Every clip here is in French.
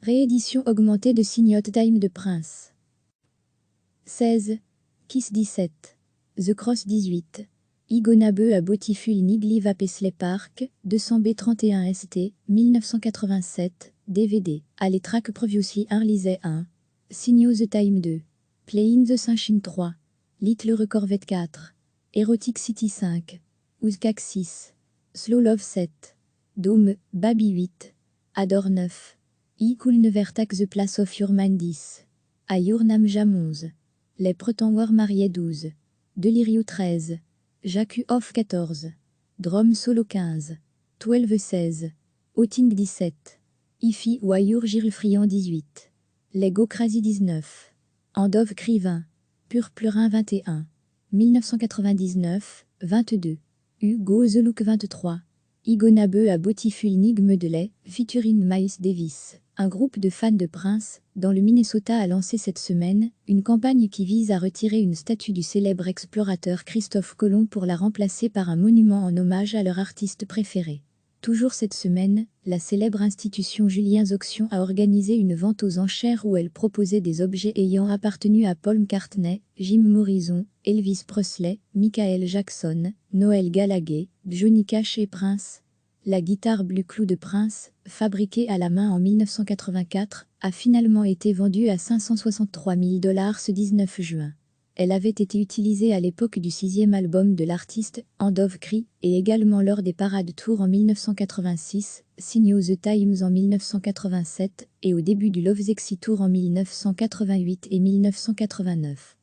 Réédition augmentée de Signote Time de Prince. 16. Kiss 17. The Cross 18. Igonabe à Botiful Nigli à Paisley Park, 200B 31 ST, 1987, DVD. Alley Track Previously Arlisay 1. Signaux The Time 2. Play in the Sunshine 3. Little Recorvette 4. Erotic City 5. Ouzkak 6. Slow Love 7. Dome, Baby 8. Adore 9. Cool Nevertak The Place of Your Man 10. Ayur Namjam 11. Les Pretenwar Marié 12. Delirio 13. Jacu Off 14. Drum Solo 15. 12 16. Outing 17. Ifi ou Ayur Girlfriand 18. Lego Crazy 19. Andov Cri 20. Pur Pleurin 21. 1999, 22. Hugo The Look 23. Igonabe à Botiful Nigme de lait, featuring Miles Davis. Un groupe de fans de Prince, dans le Minnesota a lancé cette semaine, une campagne qui vise à retirer une statue du célèbre explorateur Christophe Colomb pour la remplacer par un monument en hommage à leur artiste préféré. Toujours cette semaine, la célèbre institution Julien's Auction a organisé une vente aux enchères où elle proposait des objets ayant appartenu à Paul McCartney, Jim Morrison, Elvis Presley, Michael Jackson, Noel Gallagher, Johnny Cash et Prince. La guitare Blue Clou de Prince, fabriquée à la main en 1984, a finalement été vendue à 563 000 $ ce 19 juin. Elle avait été utilisée à l'époque du 6e album de l'artiste, End of Cry, et également lors des Parade Tour en 1986, Signaux The Times en 1987, et au début du Lovesexy Tour en 1988 et 1989.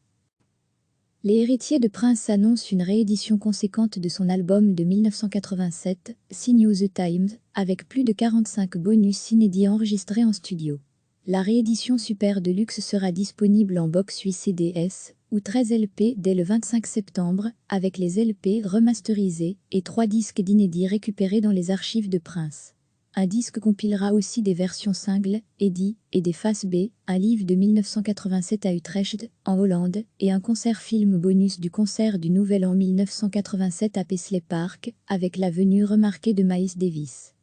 Les héritiers de Prince annoncent une réédition conséquente de son album de 1987, Signaux The Times, avec plus de 45 bonus inédits enregistrés en studio. La réédition Super Deluxe sera disponible en box 8 CDS, ou 13 LP dès le 25 septembre, avec les LP remasterisés et 3 disques d'inédits récupérés dans les archives de Prince. Un disque compilera aussi des versions singles, Eddie, et des faces B, un livre de 1987 à Utrecht, en Hollande, et un concert-film bonus du concert du Nouvel An 1987 à Paisley Park, avec la venue remarquée de Miles Davis.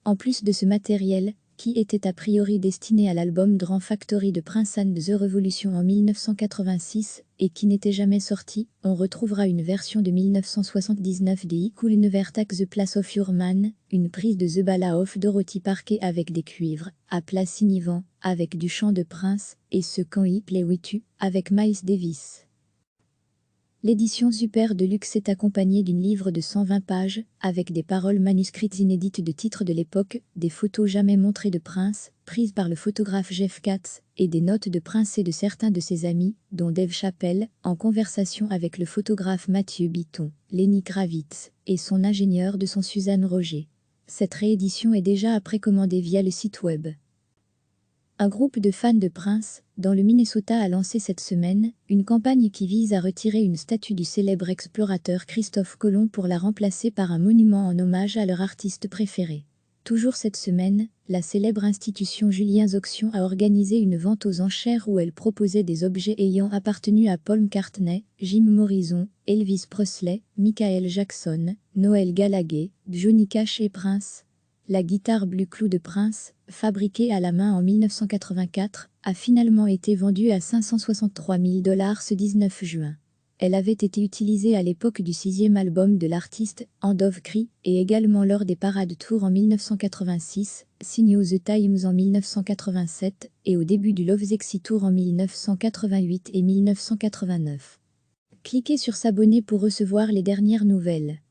En plus de ce matériel, qui était a priori destiné à l'album Drum Factory de Prince and the Revolution en 1986, et qui n'était jamais sorti, on retrouvera une version de 1979 des Cool Nevertak The Place of Your Man, une prise de The Ballad of Dorothy Parker avec des cuivres, à plat signivant, avec du chant de Prince, et ce Quand I Play With You, avec Miles Davis. L'édition Super Deluxe est accompagnée d'un livre de 120 pages, avec des paroles manuscrites inédites de titres de l'époque, des photos jamais montrées de Prince, prises par le photographe Jeff Katz, et des notes de Prince et de certains de ses amis, dont Dave Chappelle, en conversation avec le photographe Mathieu Bitton, Lenny Kravitz, et son ingénieur de son Suzanne Roger. Cette réédition est déjà à précommander via le site web. Un groupe de fans de Prince, dans le Minnesota a lancé cette semaine, une campagne qui vise à retirer une statue du célèbre explorateur Christophe Colomb pour la remplacer par un monument en hommage à leur artiste préféré. Toujours cette semaine, la célèbre institution Julien's Auction a organisé une vente aux enchères où elle proposait des objets ayant appartenu à Paul McCartney, Jim Morrison, Elvis Presley, Michael Jackson, Noel Gallagher, Johnny Cash et Prince. La guitare Blue Clou de Prince, fabriquée à la main en 1984, a finalement été vendue à 563 000 $ ce 19 juin. Elle avait été utilisée à l'époque du 6e album de l'artiste, End of Cry, et également lors des Parade Tour en 1986, Signaux The Times en 1987, et au début du Lovesexy Tour en 1988 et 1989. Cliquez sur s'abonner pour recevoir les dernières nouvelles.